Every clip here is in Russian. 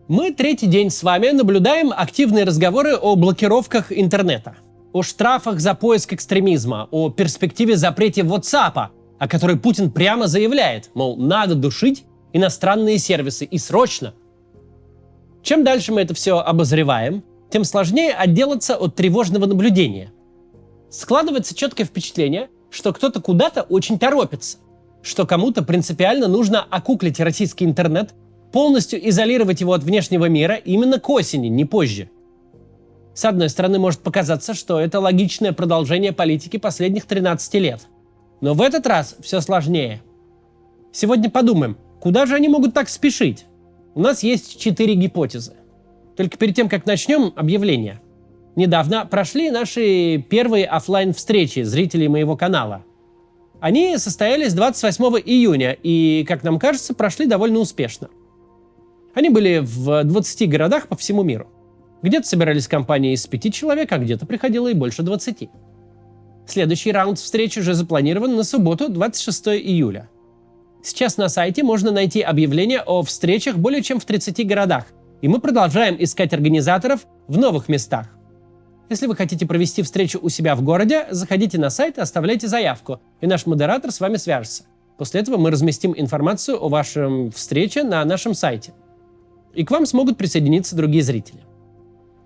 Мы третий день с вами наблюдаем активные разговоры о блокировках интернета, о штрафах за поиск экстремизма, о перспективе запрета WhatsApp, о которой Путин прямо заявляет, мол, надо душить иностранные сервисы и срочно. Чем дальше мы это все обозреваем, тем сложнее отделаться от тревожного наблюдения. Складывается четкое впечатление, что кто-то куда-то очень торопится, что кому-то принципиально нужно окуклить российский интернет, полностью изолировать его от внешнего мира именно к осени, не позже. С одной стороны, может показаться, что это логичное продолжение политики последних 13 лет. Но в этот раз все сложнее. Сегодня подумаем, куда же они могут так спешить? У нас есть 4 гипотезы. Только перед тем, как начнем, объявление. Недавно прошли наши первые офлайн встречи зрителей моего канала. Они состоялись 28 июня и, как нам кажется, прошли довольно успешно. Они были в 20 городах по всему миру. Где-то собирались компании из 5 человек, а где-то приходило и больше 20. Следующий раунд встреч уже запланирован на субботу, 26 июля. Сейчас на сайте можно найти объявления о встречах более чем в 30 городах, и мы продолжаем искать организаторов в новых местах. Если вы хотите провести встречу у себя в городе, заходите на сайт и оставляйте заявку, и наш модератор с вами свяжется. После этого мы разместим информацию о вашей встрече на нашем сайте. И к вам смогут присоединиться другие зрители.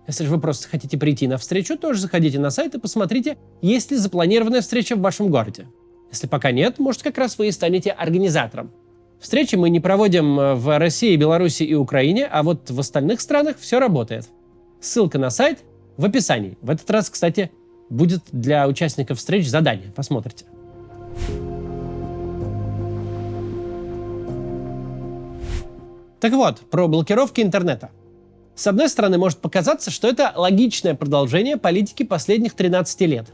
Если же вы просто хотите прийти на встречу, тоже заходите на сайт и посмотрите, есть ли запланированная встреча в вашем городе. Если пока нет, может, как раз вы и станете организатором. Встречи мы не проводим в России, Беларуси и Украине, а вот в остальных странах все работает. Ссылка на сайт в описании. В этот раз, кстати, будет для участников встреч задание. Посмотрите. Так вот, про блокировки интернета. С одной стороны, может показаться, что это логичное продолжение политики последних 13 лет.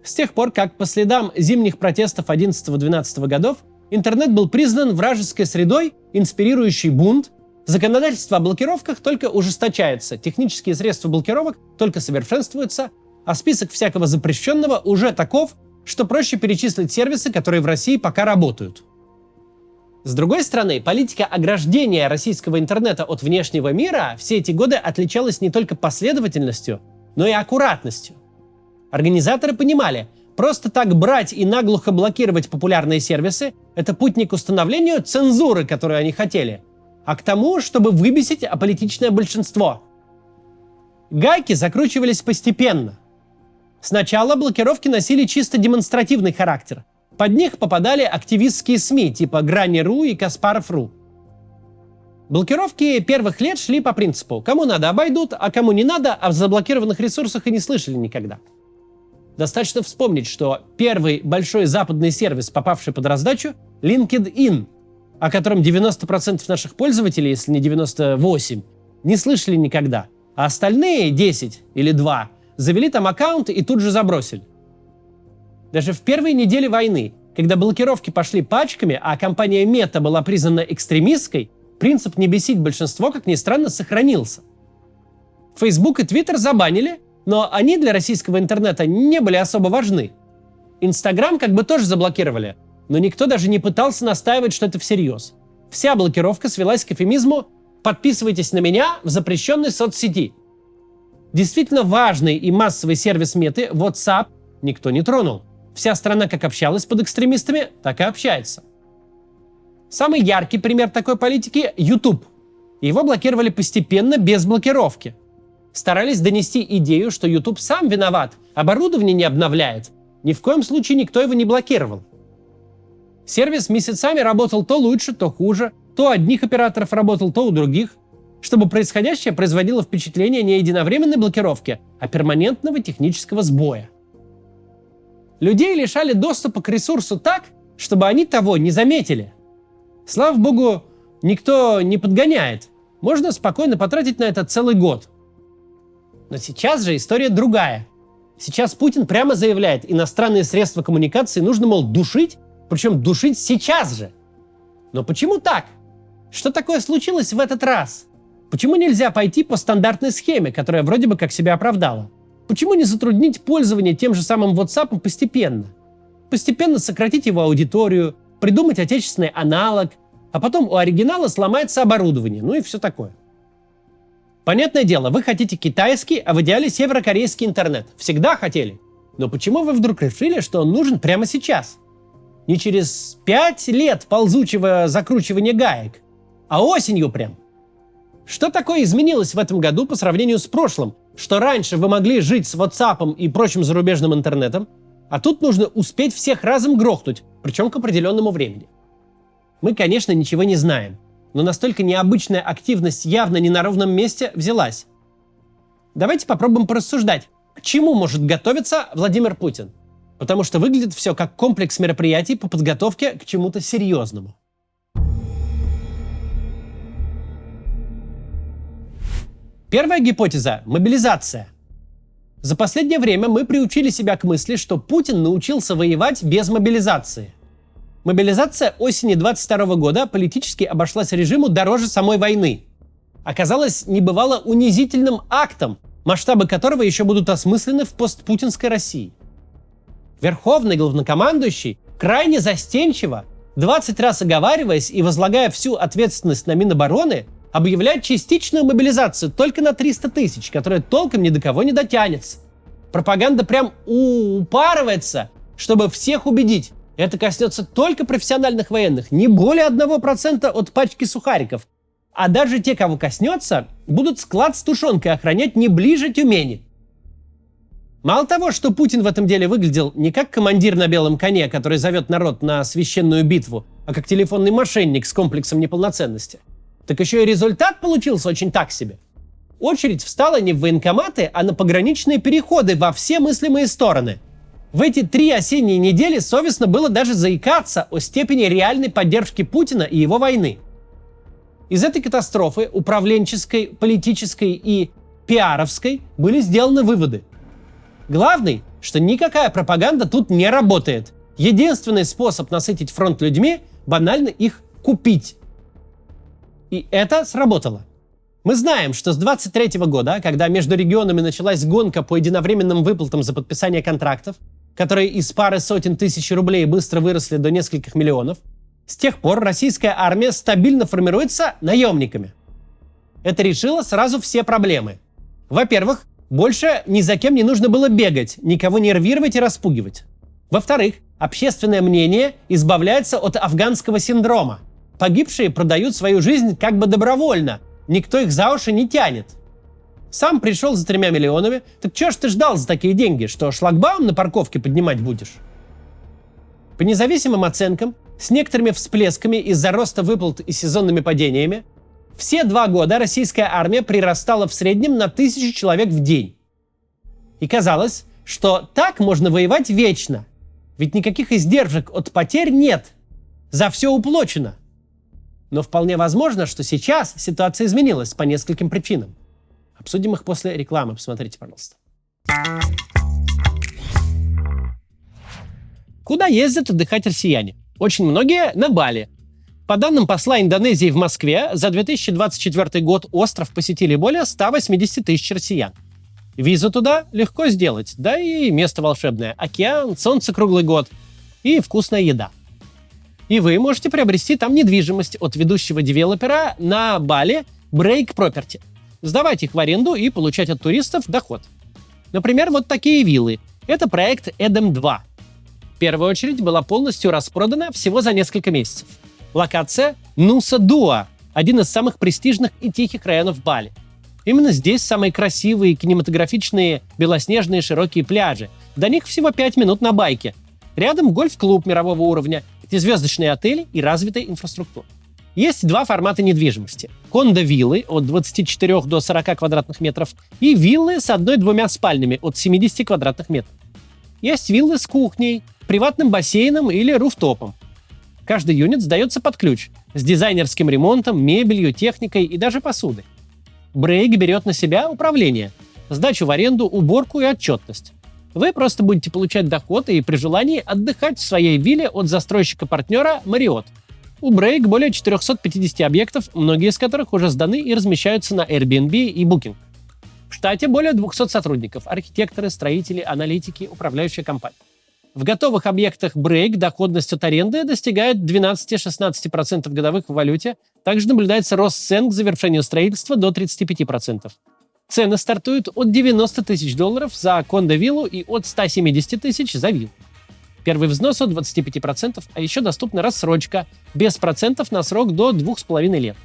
С тех пор, как по следам зимних протестов 11-12 годов интернет был признан вражеской средой, инспирирующей бунт, законодательство о блокировках только ужесточается, технические средства блокировок только совершенствуются, а список всякого запрещенного уже таков, что проще перечислить сервисы, которые в России пока работают. С другой стороны, политика ограждения российского интернета от внешнего мира все эти годы отличалась не только последовательностью, но и аккуратностью. Организаторы понимали, просто так брать и наглухо блокировать популярные сервисы – это путь не к установлению цензуры, которую они хотели, а к тому, чтобы выбесить аполитичное большинство. Гайки закручивались постепенно. Сначала блокировки носили чисто демонстративный характер. Под них попадали активистские СМИ типа Грани.ру и Каспаров.ру. Блокировки первых лет шли по принципу «кому надо обойдут, а кому не надо, а в заблокированных ресурсах и не слышали никогда». Достаточно вспомнить, что первый большой западный сервис, попавший под раздачу, LinkedIn, о котором 90% наших пользователей, если не 98%, не слышали никогда, а остальные 10 или 2 завели там аккаунт и тут же забросили. Даже в первые недели войны, когда блокировки пошли пачками, а компания Meta была признана экстремистской, принцип не бесить большинство, как ни странно, сохранился. Facebook и Twitter забанили, но они для российского интернета не были особо важны. Instagram как бы тоже заблокировали, но никто даже не пытался настаивать, что это всерьез. Вся блокировка свелась к эвфемизму «подписывайтесь на меня в запрещенной соцсети». Действительно важный и массовый сервис Меты WhatsApp никто не тронул. Вся страна как общалась под экстремистами, так и общается. Самый яркий пример такой политики – YouTube. Его блокировали постепенно, без блокировки. Старались донести идею, что YouTube сам виноват, оборудование не обновляет. Ни в коем случае никто его не блокировал. Сервис месяцами работал то лучше, то хуже, то у одних операторов работал, то у других, чтобы происходящее производило впечатление не единовременной блокировки, а перманентного технического сбоя. Людей лишали доступа к ресурсу так, чтобы они того не заметили. Слава богу, никто не подгоняет. Можно спокойно потратить на это целый год. Но сейчас же история другая. Сейчас Путин прямо заявляет, иностранные средства коммуникации нужно, мол, душить, причем душить сейчас же. Но почему так? Что такое случилось в этот раз? Почему нельзя пойти по стандартной схеме, которая вроде бы как себя оправдала? Почему не затруднить пользование тем же самым WhatsApp постепенно? Постепенно сократить его аудиторию, придумать отечественный аналог, а потом у оригинала сломается оборудование, ну и все такое. Понятное дело, вы хотите китайский, а в идеале северокорейский интернет. Всегда хотели. Но почему вы вдруг решили, что он нужен прямо сейчас? Не через 5 лет ползучего закручивания гаек, а осенью прям. Что такое изменилось в этом году по сравнению с прошлым? Что раньше вы могли жить с WhatsApp и прочим зарубежным интернетом, а тут нужно успеть всех разом грохнуть, причем к определенному времени. Мы, конечно, ничего не знаем, но настолько необычная активность явно не на ровном месте взялась. Давайте попробуем порассуждать, к чему может готовиться Владимир Путин. Потому что выглядит все как комплекс мероприятий по подготовке к чему-то серьезному. Первая гипотеза – мобилизация. За последнее время мы приучили себя к мысли, что Путин научился воевать без мобилизации. Мобилизация осени 22 года политически обошлась режиму дороже самой войны. Оказалась небывало унизительным актом, масштабы которого еще будут осмыслены в постпутинской России. Верховный главнокомандующий крайне застенчиво, 20 раз оговариваясь и возлагая всю ответственность на Минобороны, объявляет частичную мобилизацию только на 300 тысяч, которая толком ни до кого не дотянется. Пропаганда прям упарывается, чтобы всех убедить. Это коснется только профессиональных военных, не более 1% от пачки сухариков. А даже те, кого коснется, будут склад с тушенкой охранять не ближе Тюмени. Мало того, что Путин в этом деле выглядел не как командир на белом коне, который зовет народ на священную битву, а как телефонный мошенник с комплексом неполноценности, так еще и результат получился очень так себе. Очередь встала не в военкоматы, а на пограничные переходы во все мыслимые стороны. В эти 3 осенние недели совестно было даже заикаться о степени реальной поддержки Путина и его войны. Из этой катастрофы управленческой, политической и пиаровской были сделаны выводы. Главный, что никакая пропаганда тут не работает. Единственный способ насытить фронт людьми – банально их купить. И это сработало. Мы знаем, что с 23 года, когда между регионами началась гонка по единовременным выплатам за подписание контрактов, которые из пары сотен тысяч рублей быстро выросли до нескольких миллионов, с тех пор российская армия стабильно формируется наемниками. Это решило сразу все проблемы. Во-первых, больше ни за кем не нужно было бегать, никого нервировать и распугивать. Во-вторых, общественное мнение избавляется от афганского синдрома. Погибшие продают свою жизнь как бы добровольно, никто их за уши не тянет. Сам пришел за 3 миллионами, так чё ж ты ждал за такие деньги, что шлагбаум на парковке поднимать будешь? По независимым оценкам, с некоторыми всплесками из-за роста выплат и сезонными падениями, все 2 года российская армия прирастала в среднем на 1000 человек в день. И казалось, что так можно воевать вечно, ведь никаких издержек от потерь нет, за все уплочено. Но вполне возможно, что сейчас ситуация изменилась по нескольким причинам. Обсудим их после рекламы. Посмотрите, пожалуйста. Куда ездят отдыхать россияне? Очень многие на Бали. По данным посла Индонезии в Москве, за 2024 год остров посетили более 180 тысяч россиян. Визу туда легко сделать, да и место волшебное. Океан, солнце круглый год и вкусная еда. И вы можете приобрести там недвижимость от ведущего девелопера на Бали Break Property. Сдавать их в аренду и получать от туристов доход. Например, вот такие виллы. Это проект Эдем 2. В первую очередь была полностью распродана всего за несколько месяцев. Локация Нуса Дуа, один из самых престижных и тихих районов Бали. Именно здесь самые красивые, кинематографичные, белоснежные широкие пляжи. До них всего 5 минут на байке. Рядом гольф-клуб мирового уровня, пятизвездочные отели и развитая инфраструктура. Есть 2 формата недвижимости. Кондо-виллы от 24 до 40 квадратных метров и виллы с 1-2 спальнями от 70 квадратных метров. Есть виллы с кухней, приватным бассейном или руфтопом. Каждый юнит сдается под ключ, с дизайнерским ремонтом, мебелью, техникой и даже посудой. Брейк берет на себя управление, сдачу в аренду, уборку и отчетность. Вы просто будете получать доход и при желании отдыхать в своей вилле от застройщика-партнера Marriott. У Брейк более 450 объектов, многие из которых уже сданы и размещаются на Airbnb и Booking. В штате более 200 сотрудников, архитекторы, строители, аналитики, управляющая компания. В готовых объектах Break доходность от аренды достигает 12-16% годовых в валюте. Также наблюдается рост цен к завершению строительства до 35%. Цены стартуют от $90 тысяч за кондо-виллу и от 170 тысяч за виллу. Первый взнос от 25%, а еще доступна рассрочка без процентов на срок до 2,5 лет.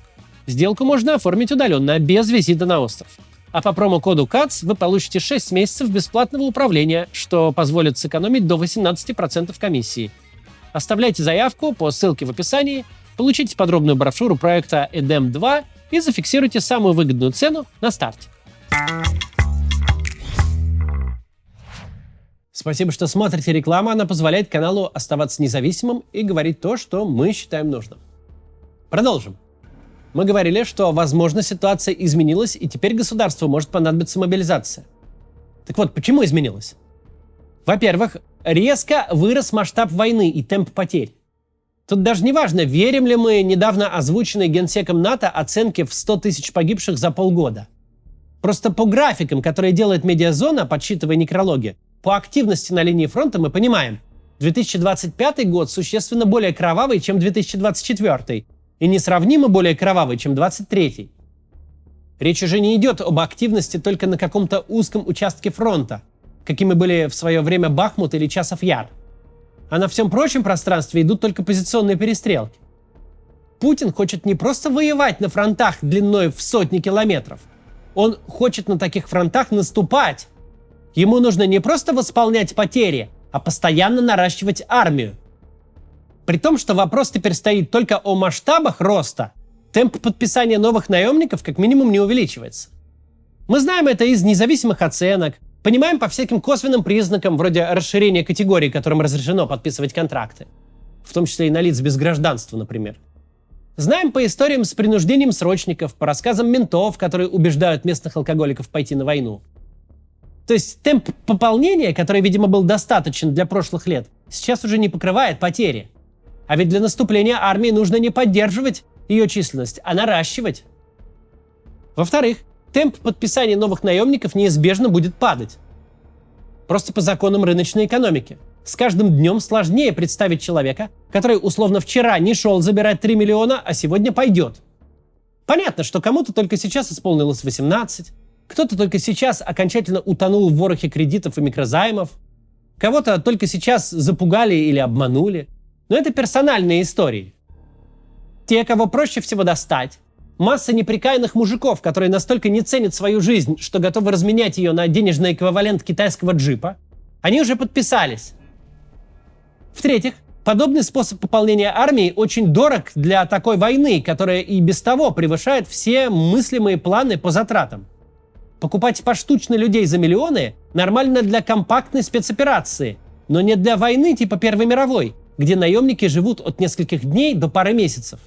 Сделку можно оформить удаленно, без визита на остров. А по промокоду CATS вы получите 6 месяцев бесплатного управления, что позволит сэкономить до 18% комиссии. Оставляйте заявку по ссылке в описании, получите подробную брошюру проекта EDEM 2 и зафиксируйте самую выгодную цену на старте. Спасибо, что смотрите рекламу. Она позволяет каналу оставаться независимым и говорить то, что мы считаем нужным. Продолжим. Мы говорили, что, возможно, ситуация изменилась, и теперь государству может понадобиться мобилизация. Так вот, почему изменилась? Во-первых, резко вырос масштаб войны и темп потерь. Тут даже не важно, верим ли мы недавно озвученной Генсеком НАТО оценке в 100 тысяч погибших за полгода. Просто по графикам, которые делает Медиазона, подсчитывая некрологи, по активности на линии фронта мы понимаем, 2025 год существенно более кровавый, чем 2024, и несравнимо более кровавый, чем 2023. Речь уже не идет об активности только на каком-то узком участке фронта, какими были в свое время Бахмут или Часов Яр. А на всем прочем пространстве идут только позиционные перестрелки. Путин хочет не просто воевать на фронтах длиной в сотни километров. Он хочет на таких фронтах наступать. Ему нужно не просто восполнять потери, а постоянно наращивать армию. При том, что вопрос теперь стоит только о масштабах роста, темп подписания новых наемников как минимум не увеличивается. Мы знаем это из независимых оценок, понимаем по всяким косвенным признакам, вроде расширения категорий, которым разрешено подписывать контракты, в том числе и на лиц без гражданства, например. Знаем по историям с принуждением срочников, по рассказам ментов, которые убеждают местных алкоголиков пойти на войну. То есть темп пополнения, который, видимо, был достаточен для прошлых лет, сейчас уже не покрывает потери. А ведь для наступления армии нужно не поддерживать ее численность, а наращивать. Во-вторых, темп подписания новых наемников неизбежно будет падать. Просто по законам рыночной экономики. С каждым днем сложнее представить человека, который условно вчера не шел забирать 3 миллиона, а сегодня пойдет. Понятно, что кому-то только сейчас исполнилось 18, кто-то только сейчас окончательно утонул в ворохе кредитов и микрозаймов, кого-то только сейчас запугали или обманули. Но это персональные истории. Те, кого проще всего достать, масса неприкаянных мужиков, которые настолько не ценят свою жизнь, что готовы разменять ее на денежный эквивалент китайского джипа, они уже подписались. В-третьих, подобный способ пополнения армии очень дорог для такой войны, которая и без того превышает все мыслимые планы по затратам. Покупать поштучно людей за миллионы нормально для компактной спецоперации, но не для войны типа Первой мировой, где наемники живут от нескольких дней до пары месяцев.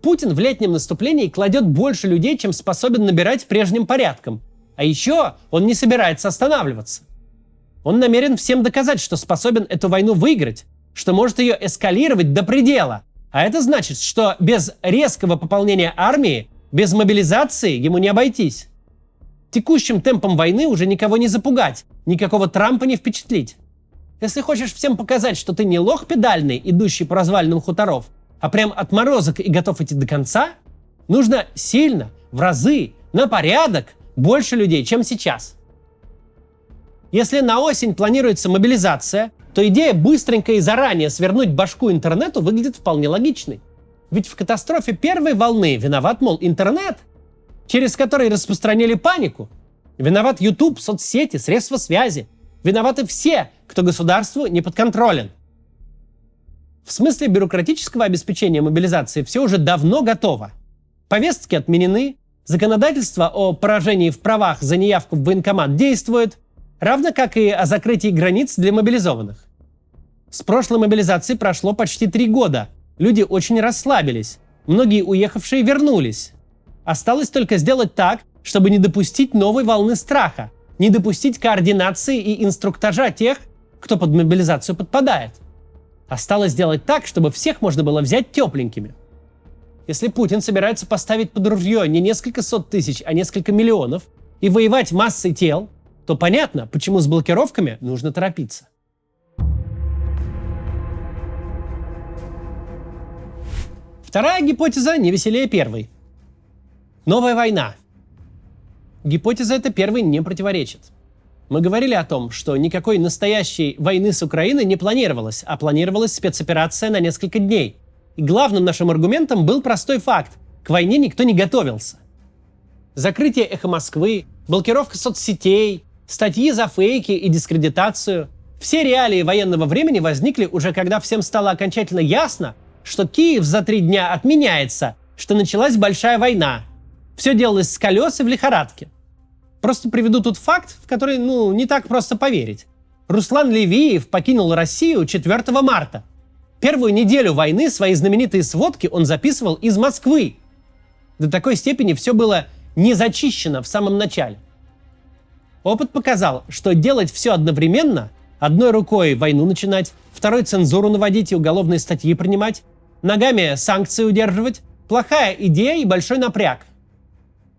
Путин в летнем наступлении кладет больше людей, чем способен набирать прежним порядком. А еще он не собирается останавливаться. Он намерен всем доказать, что способен эту войну выиграть, что может ее эскалировать до предела. А это значит, что без резкого пополнения армии, без мобилизации ему не обойтись. Текущим темпом войны уже никого не запугать, никакого Трампа не впечатлить. Если хочешь всем показать, что ты не лох педальный, идущий по развалинам хуторов, а прям отморозок и готов идти до конца, нужно сильно, в разы, на порядок больше людей, чем сейчас. Если на осень планируется мобилизация, то идея быстренько и заранее свернуть башку интернету выглядит вполне логичной. Ведь в катастрофе первой волны виноват, мол, интернет, через который распространили панику. Виноват YouTube, соцсети, средства связи. Виноваты все, кто государству не подконтролен. В смысле бюрократического обеспечения мобилизации все уже давно готово. Повестки отменены, законодательство о поражении в правах за неявку в военкомат действует, равно как и о закрытии границ для мобилизованных. С прошлой мобилизации прошло почти 3 года. Люди очень расслабились. Многие уехавшие вернулись. Осталось только сделать так, чтобы не допустить новой волны страха, не допустить координации и инструктажа тех, кто под мобилизацию подпадает. Осталось сделать так, чтобы всех можно было взять тепленькими. Если Путин собирается поставить под ружье не несколько сот тысяч, а несколько миллионов и воевать массой тел, то понятно, почему с блокировками нужно торопиться. Вторая гипотеза не веселее первой. Новая война. Гипотеза эта первой не противоречит. Мы говорили о том, что никакой настоящей войны с Украиной не планировалось, а планировалась спецоперация на несколько дней. И главным нашим аргументом был простой факт. К войне никто не готовился. Закрытие «Эхо Москвы», блокировка соцсетей, статьи за фейки и дискредитацию – все реалии военного времени возникли уже когда всем стало окончательно ясно, что Киев за 3 дня отменяется, что началась большая война. Все делалось с колес и в лихорадке. Просто приведу тут факт, в который, не так просто поверить. Руслан Левиев покинул Россию 4 марта. Первую неделю войны свои знаменитые сводки он записывал из Москвы. До такой степени все было не зачищено в самом начале. Опыт показал, что делать все одновременно, одной рукой войну начинать, второй цензуру наводить и уголовные статьи принимать, ногами санкции удерживать, плохая идея и большой напряг.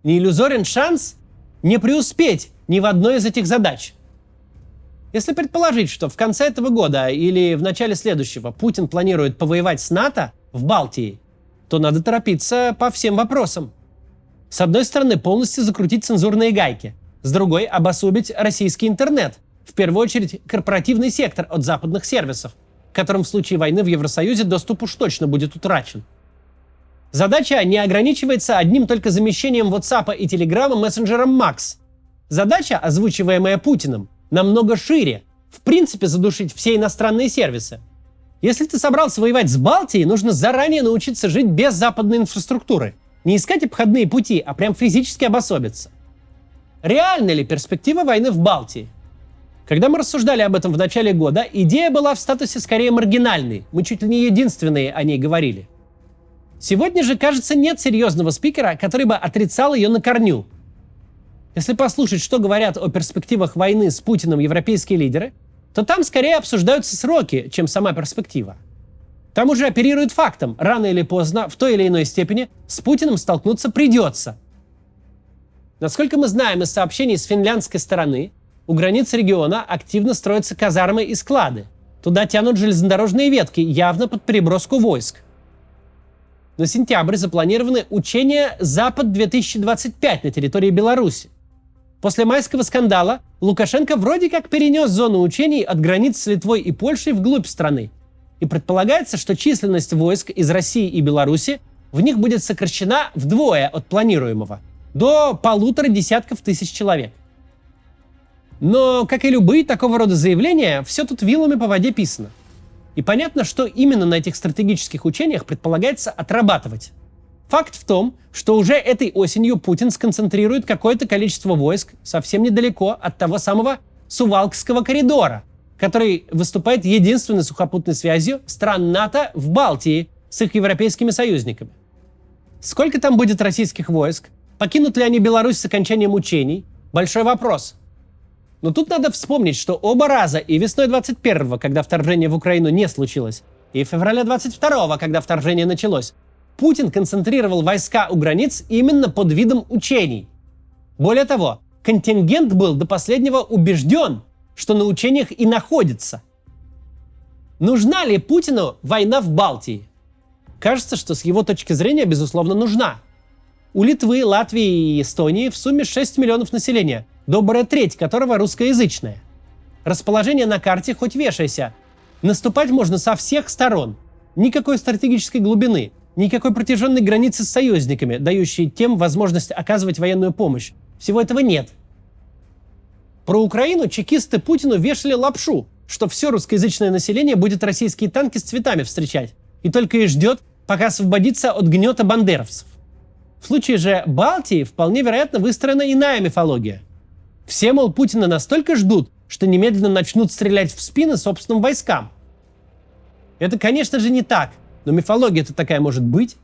Не иллюзорен шанс не преуспеть ни в одной из этих задач. Если предположить, что в конце этого года или в начале следующего Путин планирует повоевать с НАТО в Балтии, то надо торопиться по всем вопросам. С одной стороны, полностью закрутить цензурные гайки. С другой, обособить российский интернет. В первую очередь, корпоративный сектор от западных сервисов, которым в случае войны в Евросоюзе доступ уж точно будет утрачен. Задача не ограничивается одним только замещением WhatsApp и Telegram мессенджером Max. Задача, озвучиваемая Путиным, намного шире. В принципе, задушить все иностранные сервисы. Если ты собрался воевать с Балтией, нужно заранее научиться жить без западной инфраструктуры. Не искать обходные пути, а прям физически обособиться. Реальна ли перспектива войны в Балтии? Когда мы рассуждали об этом в начале года, идея была в статусе скорее маргинальной. Мы чуть ли не единственные о ней говорили. Сегодня же, кажется, нет серьезного спикера, который бы отрицал ее на корню. Если послушать, что говорят о перспективах войны с Путиным европейские лидеры, то там скорее обсуждаются сроки, чем сама перспектива. Там уже оперируют фактом, рано или поздно, в той или иной степени, с Путиным столкнуться придется. Насколько мы знаем из сообщений с финляндской стороны, у границ региона активно строятся казармы и склады. Туда тянут железнодорожные ветки, явно под переброску войск. На сентябрь запланированы учения «Запад-2025» на территории Беларуси. После майского скандала Лукашенко вроде как перенес зону учений от границ с Литвой и Польшей вглубь страны. И предполагается, что численность войск из России и Беларуси в них будет сокращена вдвое от планируемого, до 150 тысяч человек. Но, как и любые такого рода заявления, все тут вилами по воде писано. И понятно, что именно на этих стратегических учениях предполагается отрабатывать. Факт в том, что уже этой осенью Путин сконцентрирует какое-то количество войск совсем недалеко от того самого Сувалкского коридора, который выступает единственной сухопутной связью стран НАТО в Балтии с их европейскими союзниками. Сколько там будет российских войск? Покинут ли они Беларусь с окончанием учений? Большой вопрос. Но тут надо вспомнить, что оба раза, и весной 21-го, когда вторжение в Украину не случилось, и февраля 22-го, когда вторжение началось, Путин концентрировал войска у границ именно под видом учений. Более того, контингент был до последнего убежден, что на учениях и находится. Нужна ли Путину война в Балтии? Кажется, что с его точки зрения, безусловно, нужна. У Литвы, Латвии и Эстонии в сумме 6 миллионов населения, добрая треть которого русскоязычная. Расположение на карте хоть вешайся. Наступать можно со всех сторон. Никакой стратегической глубины, никакой протяженной границы с союзниками, дающей тем возможность оказывать военную помощь. Всего этого нет. Про Украину чекисты Путину вешали лапшу, что все русскоязычное население будет российские танки с цветами встречать, и только и ждет, пока освободится от гнета бандеровцев. В случае же Балтии вполне вероятно выстроена иная мифология. Все, мол, Путина настолько ждут, что немедленно начнут стрелять в спины собственным войскам. Это, конечно же, не так, но мифология-то такая может быть.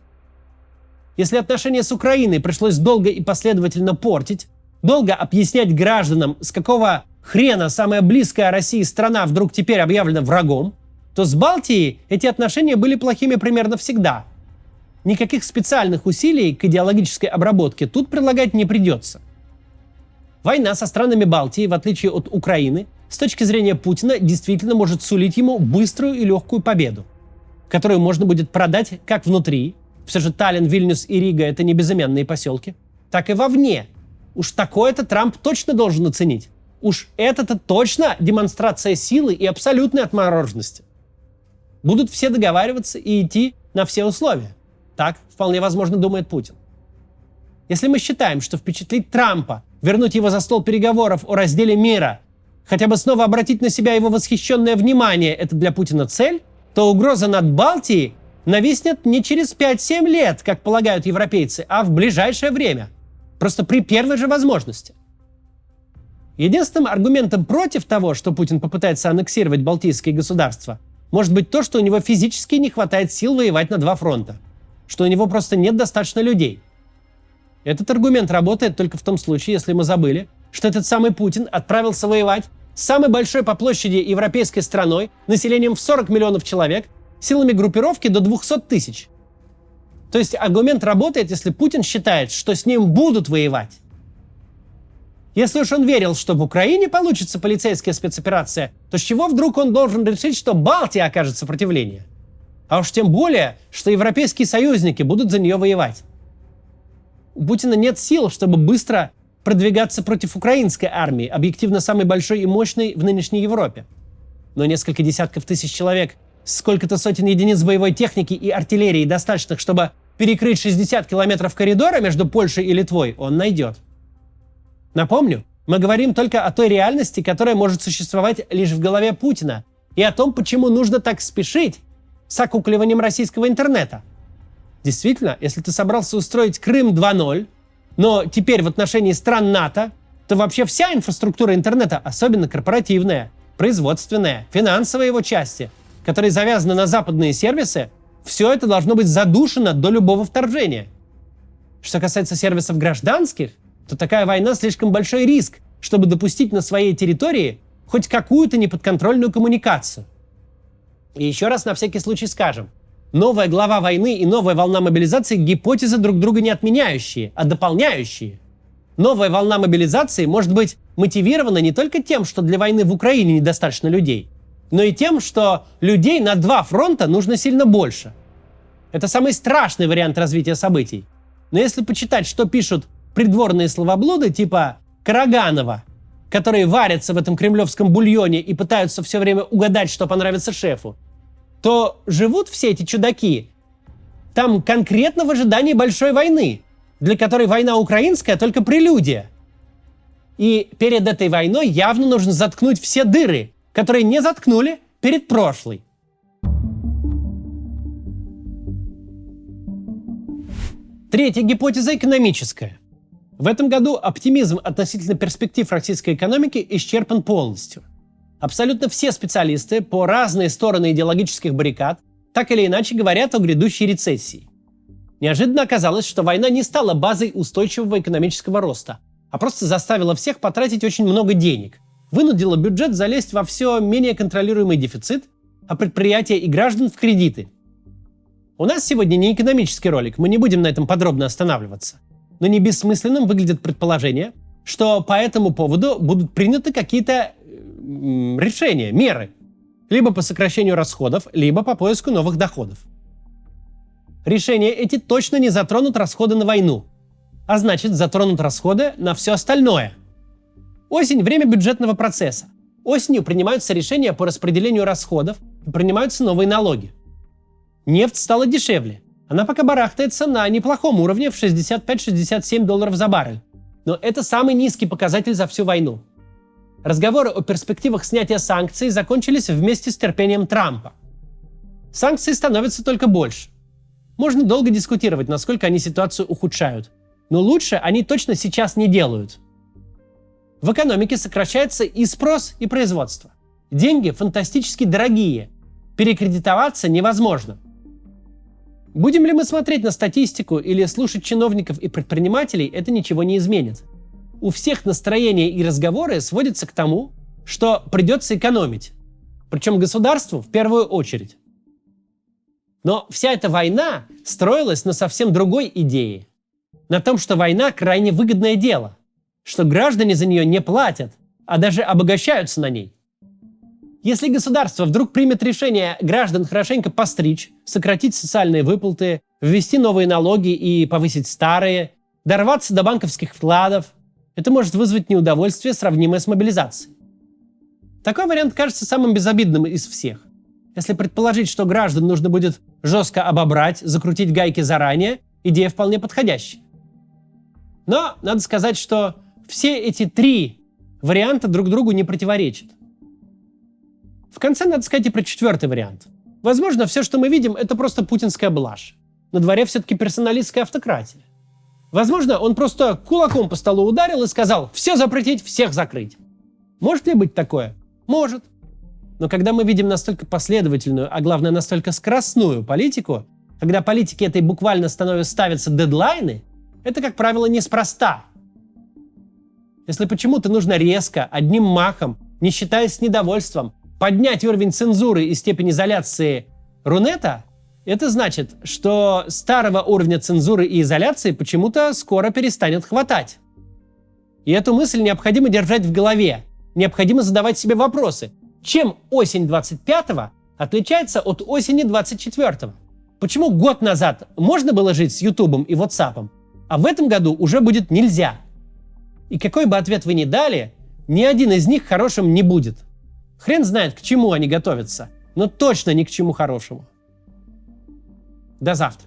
Если отношения с Украиной пришлось долго и последовательно портить, долго объяснять гражданам, с какого хрена самая близкая России страна вдруг теперь объявлена врагом, то с Балтией эти отношения были плохими примерно всегда. Никаких специальных усилий к идеологической обработке тут прилагать не придется. Война со странами Балтии, в отличие от Украины, с точки зрения Путина, действительно может сулить ему быструю и легкую победу, которую можно будет продать как внутри, Все же Таллин, Вильнюс и Рига – это не безымянные поселки. Так и вовне. Уж такое-то Трамп точно должен оценить. Уж это-то точно демонстрация силы и абсолютной отмороженности. Будут все договариваться и идти на все условия. Так, вполне возможно, думает Путин. Если мы считаем, что впечатлить Трампа, вернуть его за стол переговоров о разделе мира, хотя бы снова обратить на себя его восхищенное внимание – это для Путина цель, то угроза над Балтией нависнет не через 5-7 лет, как полагают европейцы, а в ближайшее время. Просто при первой же возможности. Единственным аргументом против того, что Путин попытается аннексировать балтийские государства, может быть то, что у него физически не хватает сил воевать на два фронта. Что у него просто нет достаточно людей. Этот аргумент работает только в том случае, если мы забыли, что этот самый Путин отправился воевать с самой большой по площади европейской страной, населением в 40 миллионов человек, силами группировки до 200 тысяч. То есть аргумент работает, если Путин считает, что с ним будут воевать. Если уж он верил, что в Украине получится полицейская спецоперация, то с чего вдруг он должен решить, что Балтия окажет сопротивление? А уж тем более, что европейские союзники будут за нее воевать. У Путина нет сил, чтобы быстро продвигаться против украинской армии, объективно самой большой и мощной в нынешней Европе. Но несколько десятков тысяч человек, сколько-то сотен единиц боевой техники и артиллерии, достаточных, чтобы перекрыть 60 километров коридора между Польшей и Литвой, он найдет. Напомню, мы говорим только о той реальности, которая может существовать лишь в голове Путина, и о том, почему нужно так спешить с окукливанием российского интернета. Действительно, если ты собрался устроить Крым 2.0, но теперь в отношении стран НАТО, то вообще вся инфраструктура интернета, особенно корпоративная, производственная, финансовая его части, которые завязаны на западные сервисы, все это должно быть задушено до любого вторжения. Что касается сервисов гражданских, то такая война слишком большой риск, чтобы допустить на своей территории хоть какую-то неподконтрольную коммуникацию. И еще раз на всякий случай скажем, новая глава войны и новая волна мобилизации – гипотезы друг друга не отменяющие, а дополняющие. Новая волна мобилизации может быть мотивирована не только тем, что для войны в Украине недостаточно людей, но и тем, что людей на два фронта нужно сильно больше. Это самый страшный вариант развития событий. Но если почитать, что пишут придворные словоблуды типа Караганова, которые варятся в этом кремлевском бульоне и пытаются все время угадать, что понравится шефу, то живут все эти чудаки там конкретно в ожидании большой войны, для которой война украинская только прелюдия. И перед этой войной явно нужно заткнуть все дыры, которые не заткнули перед прошлой. Третья гипотеза экономическая. В этом году оптимизм относительно перспектив российской экономики исчерпан полностью. Абсолютно все специалисты по разные стороны идеологических баррикад так или иначе говорят о грядущей рецессии. Неожиданно оказалось, что война не стала базой устойчивого экономического роста, а просто заставила всех потратить очень много денег, вынудила бюджет залезть во все менее контролируемый дефицит, а предприятия и граждан в кредиты. У нас сегодня не экономический ролик, мы не будем на этом подробно останавливаться. Но не бессмысленным выглядит предположение, что по этому поводу будут приняты какие-то решения, меры. Либо по сокращению расходов, либо по поиску новых доходов. Решения эти точно не затронут расходы на войну, а значит затронут расходы на все остальное. Осень – время бюджетного процесса. Осенью принимаются решения по распределению расходов и принимаются новые налоги. Нефть стала дешевле. Она пока барахтается на неплохом уровне в $65-67 за баррель. Но это самый низкий показатель за всю войну. Разговоры о перспективах снятия санкций закончились вместе с терпением Трампа. Санкций становится только больше. Можно долго дискутировать, насколько они ситуацию ухудшают. Но лучше они точно сейчас не делают. В экономике сокращается и спрос, и производство. Деньги фантастически дорогие. Перекредитоваться невозможно. Будем ли мы смотреть на статистику или слушать чиновников и предпринимателей, это ничего не изменит. У всех настроения и разговоры сводятся к тому, что придется экономить. Причем государству в первую очередь. Но вся эта война строилась на совсем другой идее. На том, что война крайне выгодное дело. Что граждане за нее не платят, а даже обогащаются на ней. Если государство вдруг примет решение граждан хорошенько постричь, сократить социальные выплаты, ввести новые налоги и повысить старые, дорваться до банковских вкладов. Это может вызвать неудовольствие, сравнимое с мобилизацией. Такой вариант кажется самым безобидным из всех. Если предположить, что граждан нужно будет жестко обобрать, закрутить гайки заранее, идея вполне подходящая. Но надо сказать, что все эти три варианта друг другу не противоречат. В конце надо сказать и про четвертый вариант. Возможно, все, что мы видим, это просто путинская блажь. На дворе все-таки персоналистская автократия. Возможно, он просто кулаком по столу ударил и сказал: все запретить, всех закрыть. Может ли быть такое? Может. Но когда мы видим настолько последовательную, а главное настолько скоростную политику, когда политики этой буквально ставятся дедлайны, это, как правило, неспроста. Если почему-то нужно резко, одним махом, не считаясь с недовольством, поднять уровень цензуры и степень изоляции Рунета, это значит, что старого уровня цензуры и изоляции почему-то скоро перестанет хватать. И эту мысль необходимо держать в голове. Необходимо задавать себе вопросы. Чем осень 25-го отличается от осени 24-го? Почему год назад можно было жить с Ютубом и Ватсапом, а в этом году уже будет нельзя? И какой бы ответ вы ни дали, ни один из них хорошим не будет. Хрен знает, к чему они готовятся, но точно ни к чему хорошему. До завтра.